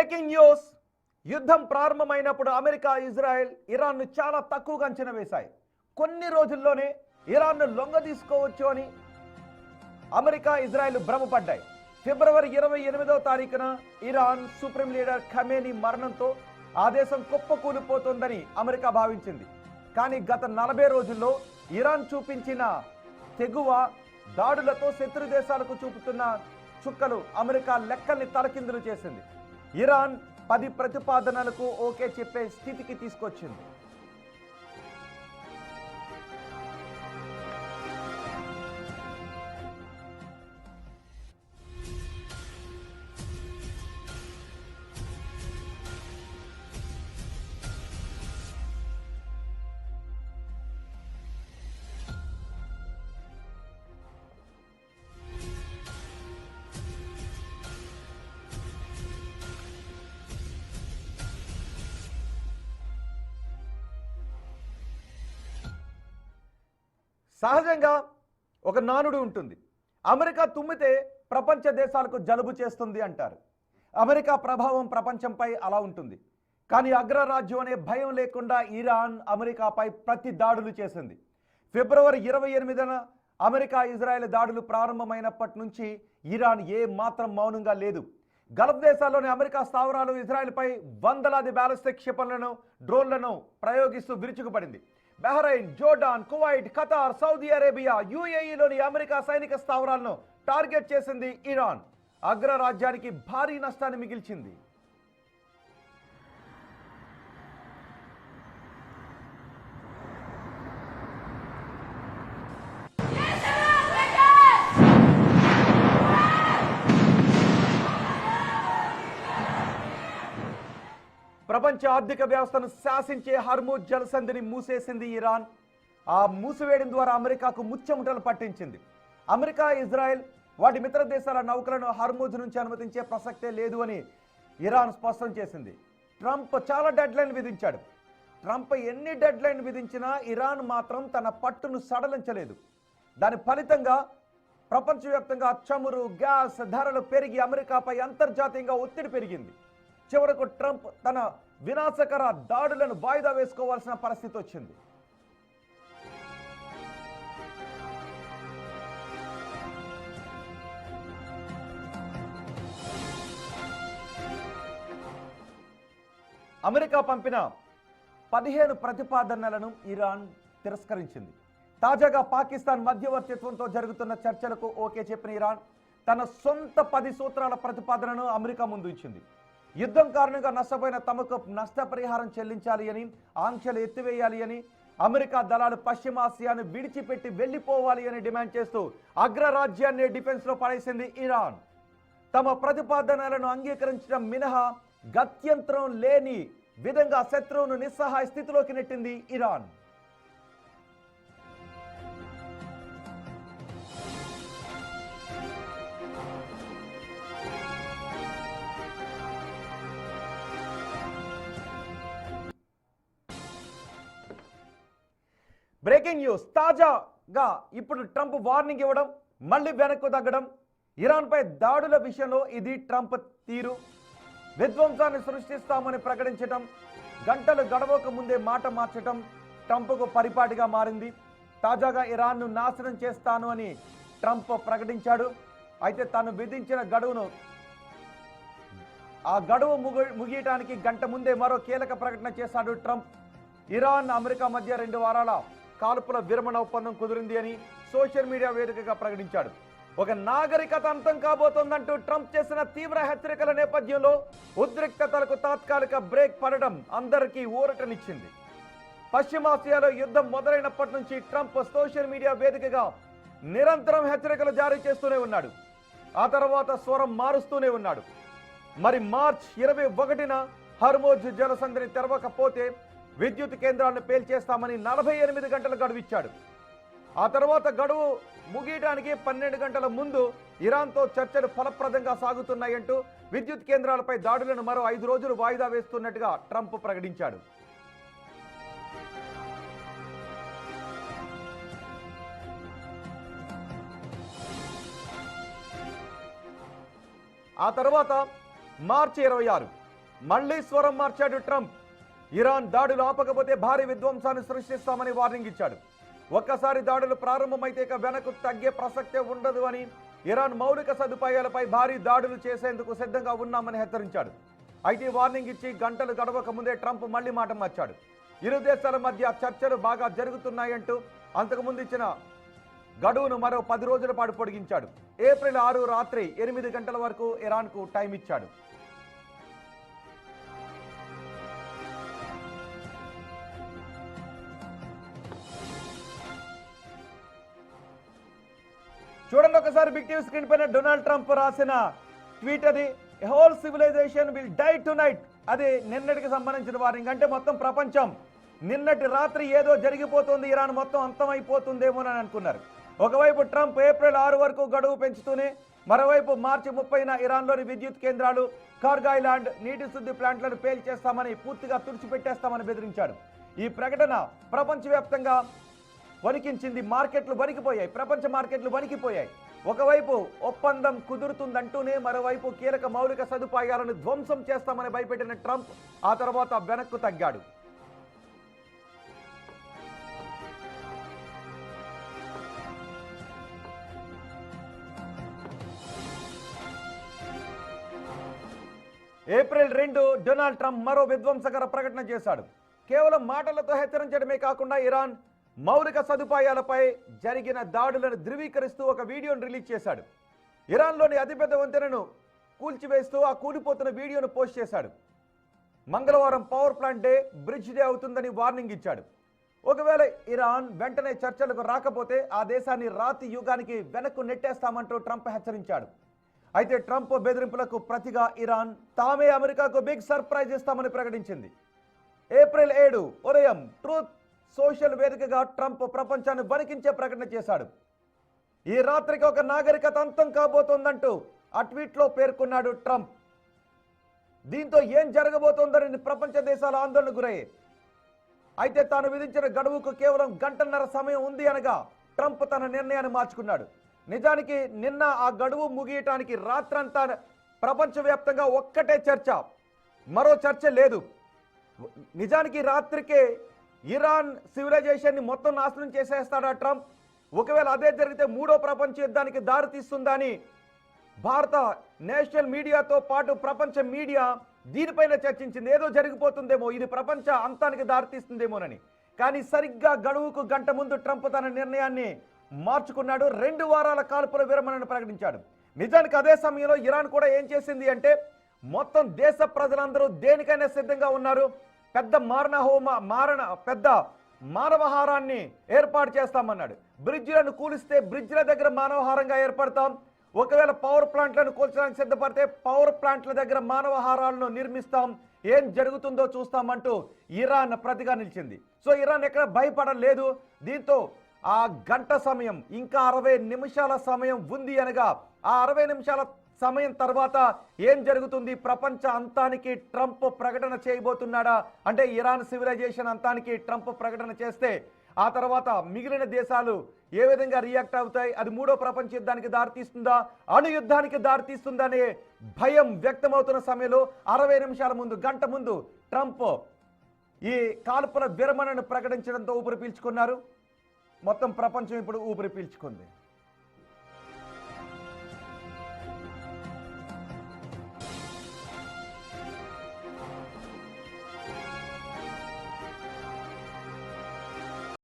Breaking news. యుద్ధం ప్రారంభమైనప్పుడు America, Israel ఇరాన్ను చాలా తక్కువగా అంచనా వేశాయి. కొన్ని రోజుల్లోనే ఇరాన్ను లొంగదీసుకోవచ్చు అని అమెరికా, ఇజ్రాయెల్ భ్రమపడ్డాయి. ఫిబ్రవరి 28వ తారీఖున ఇరాన్ సుప్రీం లీడర్ ఖమేనీ మరణంతో ఆ దేశం కుప్పకూలిపోతుందని అమెరికా భావించింది. కానీ గత 40 రోజుల్లో ఇరాన్ చూపించిన తెగువ దాడులతో శత్రు దేశాలకు చూపుతున్న చుక్కలు అమెరికా లెక్కల్ని తలకిందులు చేసింది. ఇరాన్ 10 ప్రతిపాదనలకు ఓకే చెప్పే స్థితికి తీసుకొచ్చింది. సహజంగా ఒక నానుడు ఉంటుంది. అమెరికా తుమ్మితే ప్రపంచ దేశాలకు జలుబు చేస్తుంది అంటారు. అమెరికా ప్రభావం ప్రపంచంపై అలా ఉంటుంది. కానీ అగ్రరాజ్యం అనే భయం లేకుండా ఇరాన్ అమెరికాపై ప్రతి దాడులు చేసింది. ఫిబ్రవరి 28న అమెరికా, ఇజ్రాయెల్ దాడులు ప్రారంభమైనప్పటి నుంచి ఇరాన్ ఏ మాత్రం మౌనంగా లేదు. గల్ఫ్ దేశాల్లోని అమెరికా స్థావరాలు ఇజ్రాయెల్పై వందలాది బ్యాలిస్టిక్ క్షిపణులను, డ్రోన్లను ప్రయోగిస్తూ విరుచుకుపడింది. Bahrain, Jordan, Kuwait, Qatar, Saudi Arabia, యుఏఈలోని అమెరికా సైనిక స్థావరాలను టార్గెట్ చేసింది ఇరాన్. అగ్రరాజ్యానికి భారీ నష్టాన్ని మిగిల్చింది. ప్రపంచ ఆర్థిక వ్యవస్థను శాసించే హర్మూజ్ జలసంధిని మూసేసింది ఇరాన్. ఆ మూసివేయడం ద్వారా అమెరికాకు ముచ్చెముటలు పట్టించింది. అమెరికా, ఇజ్రాయెల్ వాటి మిత్ర దేశాల నౌకలను హర్మూజ్ నుంచి అనుమతించే ప్రసక్తే లేదు అని ఇరాన్ స్పష్టం చేసింది. ట్రంప్ చాలా డెడ్ లైన్ విధించాడు. ట్రంప్ ఎన్ని డెడ్ లైన్ విధించినా ఇరాన్ మాత్రం తన పట్టును సడలించలేదు. దాని ఫలితంగా ప్రపంచవ్యాప్తంగా చమురు, గ్యాస్ ధరలు పెరిగి అమెరికాపై అంతర్జాతీయంగా ఒత్తిడి పెరిగింది. చివరకు ట్రంప్ తన వినాశకర దాడులను వాయిదా వేసుకోవాల్సిన పరిస్థితి వచ్చింది. అమెరికా పంపిన 15 ప్రతిపాదనలను ఇరాన్ తిరస్కరించింది. తాజాగా పాకిస్తాన్ మధ్యవర్తిత్వంతో జరుగుతున్న చర్చలకు ఓకే చెప్పిన ఇరాన్ తన సొంత 10 సూత్రాల ప్రతిపాదనను అమెరికా ముందు ఉంచింది. యుద్ధం కారణంగా నష్టపోయిన తమకు నష్టపరిహారం చెల్లించాలి అని, ఆంక్షలు ఎత్తివేయాలి అని, అమెరికా దళాలు పశ్చిమాసియాను విడిచిపెట్టి వెళ్లిపోవాలి అని డిమాండ్ చేస్తూ అగ్రరాజ్యాన్ని డిఫెన్స్ లో పడేసింది ఇరాన్. తమ ప్రతిపాదనలను అంగీకరించడం మినహా గత్యంతరం లేని విధంగా శత్రువును నిస్సహాయ స్థితిలోకి నెట్టింది ఇరాన్. Breaking news. తాజాగా ఇప్పుడు ట్రంప్ వార్నింగ్ ఇవ్వడం, మళ్ళీ వెనక్కు తగ్గడం. ఇరాన్పై దాడుల విషయంలో ఇది ట్రంప్ తీరు. విధ్వంసాన్ని సృష్టిస్తామని ప్రకటించడం, గంటలు గడవక ముందే మాట మార్చడం ట్రంప్కు పరిపాటిగా మారింది. తాజాగా ఇరాన్ను నాశనం చేస్తాను అని ట్రంప్ ప్రకటించాడు. అయితే తాను విధించిన గడువును ఆ గడువు ముగియటానికి గంట ముందే మరో కీలక ప్రకటన చేశాడు ట్రంప్. ఇరాన్, అమెరికా మధ్య 2 వారాల కాల్పుల విరమణ ఒప్పందం కుదిరింది అని సోషల్ మీడియా వేదికగా ప్రకటించాడు. ఒక నాగరికత అంతం కాబోతోందంటూ ట్రంప్ చేసిన తీవ్ర హెచ్చరికల నేపథ్యంలో ఉద్రిక్తతలకు తాత్కాలిక బ్రేక్ పడడం అందరికీ ఊరటనిచ్చింది. పశ్చిమాసియాలో యుద్ధం మొదలైనప్పటి నుంచి ట్రంప్ సోషల్ మీడియా వేదికగా నిరంతరం హెచ్చరికలు జారీ చేస్తూనే ఉన్నాడు. ఆ తర్వాత స్వరం మారుస్తూనే ఉన్నాడు. మరి మార్చి 21న హర్మూజ్ జలసంధిని తెరవకపోతే విద్యుత్ కేంద్రాలను పేల్చేస్తామని 48 గంటల గడువిచ్చాడు. ఆ తర్వాత గడువు ముగియడానికి 12 గంటల ముందు ఇరాన్తో చర్చలు ఫలప్రదంగా సాగుతున్నాయంటూ విద్యుత్ కేంద్రాలపై దాడులను మరో 5 రోజులు వాయిదా వేస్తున్నట్టుగా ట్రంప్ ప్రకటించాడు. ఆ తర్వాత మార్చి 26 మళ్లీ స్వరం మార్చాడు ట్రంప్. ఇరాన్ దాడులు ఆపకపోతే భారీ విధ్వంసాన్ని సృష్టిస్తామని వార్నింగ్ ఇచ్చాడు. ఒక్కసారి దాడులు ప్రారంభమైతే ఇక వెనక్కు తగ్గే ప్రసక్తే ఉండదు అని, ఇరాన్ మౌలిక సదుపాయాలపై భారీ దాడులు చేసేందుకు సిద్ధంగా ఉన్నామని హెచ్చరించాడు. అయితే వార్నింగ్ ఇచ్చి గంటలు గడవక ముందే ట్రంప్ మళ్లీ మాట మార్చాడు. ఇరు దేశాల మధ్య చర్చలు బాగా జరుగుతున్నాయంటూ అంతకుముందు ఇచ్చిన గడువును మరో 10 రోజుల పాటు పొడిగించాడు. ఏప్రిల్ 6 రాత్రి 8 గంటల వరకు ఇరాన్కు టైం ఇచ్చాడు. చూడండి ఒకసారి బిగ్ టీవీ స్క్రీన్ పైన డొనాల్డ్ ట్రంప్ రాసిన ట్వీట్ అది. Whole civilization will die tonight. అది నిన్నటికి సంబంధించిన వార్నింగ్. అంటే మొత్తం ప్రపంచం నిన్నటి రాత్రి ఏదో జరిగిపోతుంది, ఇరాన్ మొత్తం అంతమైపోతుందేమోనని అనుకున్నారు. ఒకవైపు ట్రంప్ ఏప్రిల్ 6 వరకు గడువు పెంచుతూనే, మరోవైపు మార్చి 30న ఇరాన్లోని విద్యుత్ కేంద్రాలు, కార్గాయిలాండ్ నీటి శుద్ధి ప్లాంట్లను పేల్చేస్తామని, పూర్తిగా తుడిచిపెట్టేస్తామని బెదిరించాడు. ఈ ప్రకటన ప్రపంచవ్యాప్తంగా వణికించింది. మార్కెట్లు వణికిపోయాయి, ప్రపంచ మార్కెట్లు వణికిపోయాయి. ఒకవైపు ఒప్పందం కుదురుతుందంటూనే మరోవైపు కీలక మౌలిక సదుపాయాలను ధ్వంసం చేస్తామని భయపెట్టిన ట్రంప్ ఆ తర్వాత వెనక్కు తగ్గాడు. ఏప్రిల్ 2 డొనాల్డ్ ట్రంప్ మరో విధ్వంసకర ప్రకటన చేశాడు. కేవలం మాటలతో హెచ్చరించడమే కాకుండా ఇరాన్ మౌలిక సదుపాయాలపై జరిగిన దాడులను ధృవీకరిస్తూ ఒక వీడియోను రిలీజ్ చేశాడు. ఇరాన్లోని అతిపెద్ద వంతెనను కూల్చివేస్తూ ఆ కూలిపోతున్న వీడియోను పోస్ట్ చేశాడు. మంగళవారం power plant day, bridge day అవుతుందని వార్నింగ్ ఇచ్చాడు. ఒకవేళ ఇరాన్ వెంటనే చర్చలకు రాకపోతే ఆ దేశాన్ని రాతి యుగానికి వెనక్కు నెట్టేస్తామంటూ ట్రంప్ హెచ్చరించాడు. అయితే ట్రంప్ బెదిరింపులకు ప్రతిగా ఇరాన్ తామే అమెరికాకు బిగ్ సర్ప్రైజ్ ఇస్తామని ప్రకటించింది. ఏప్రిల్ 7 ఉదయం ట్రూత్ సోషల్ వేదికగా ట్రంప్ ప్రపంచాన్ని వణికించే ప్రకటన చేశాడు. ఈ రాత్రికి ఒక నాగరికత అంతం కాబోతోందంటూ ఆ ట్వీట్లో పేర్కొన్నాడు ట్రంప్. దీంతో ఏం జరగబోతోందని ప్రపంచ దేశాల ఆందోళన గురయ్యాయి. అయితే తాను విధించిన గడువుకు కేవలం గంటన్నర సమయం ఉంది అనగా ట్రంప్ తన నిర్ణయాన్ని మార్చుకున్నాడు. నిజానికి నిన్న ఆ గడువు ముగియటానికి రాత్రంతా ప్రపంచవ్యాప్తంగా ఒక్కటే చర్చ, మరో చర్చ లేదు. నిజానికి రాత్రికే ఇరాన్ సివిలైజేషన్ని మొత్తం నాశనం చేసేస్తాడా ట్రంప్? ఒకవేళ అదే జరిగితే 3వ ప్రపంచ యుద్ధానికి దారి తీస్తుందని భారత నేషనల్ మీడియాతో పాటు ప్రపంచ మీడియా దీనిపైన చర్చించింది. ఏదో జరిగిపోతుందేమో, ఇది ప్రపంచ అంతానికి దారితీస్తుందేమోనని. కానీ సరిగ్గా గడువుకు గంట ముందు ట్రంప్ తన నిర్ణయాన్ని మార్చుకున్నాడు. 2 వారాల కాల్పుల విరమణను ప్రకటించాడు. నిజానికి అదే సమయంలో ఇరాన్ కూడా ఏం చేసింది అంటే, మొత్తం దేశ ప్రజలందరూ దేనికైనా సిద్ధంగా ఉన్నారు. పెద్ద పెద్ద మానవహారాన్ని ఏర్పాటు చేస్తామన్నాడు. బ్రిడ్జిలను కూలిస్తే బ్రిడ్జిల దగ్గర మానవహారంగా ఏర్పడతాం. ఒకవేళ పవర్ ప్లాంట్లను కూల్చడానికి సిద్ధపడితే పవర్ ప్లాంట్ల దగ్గర మానవహారాలను నిర్మిస్తాం. ఏం జరుగుతుందో చూస్తామంటూ ఇరాన్ ప్రతిగా నిలిచింది. సో ఇరాన్ ఎక్కడ భయపడలేదు. దీంతో ఆ గంట సమయం, ఇంకా 60 నిమిషాల సమయం ఉంది అనగా ఆ 60 నిమిషాల సమయం తర్వాత ఏం జరుగుతుంది? ప్రపంచ అంతానికి ట్రంప్ ప్రకటన చేయబోతున్నాడా? అంటే ఇరాన్ సివిలైజేషన్ అంతానికి ట్రంప్ ప్రకటన చేస్తే ఆ తర్వాత మిగిలిన దేశాలు ఏ విధంగా రియాక్ట్ అవుతాయి? అది 3వ ప్రపంచ యుద్ధానికి దారితీస్తుందా, అణు యుద్ధానికి దారితీస్తుందా అనే భయం వ్యక్తమవుతున్న సమయంలో 60 నిమిషాల ముందు, గంట ముందు ట్రంప్ ఈ కాల్పుల విరమణను ప్రకటించడంతో ఊపిరి పీల్చుకున్నారు. మొత్తం ప్రపంచం ఇప్పుడు ఊపిరి పీల్చుకుంది.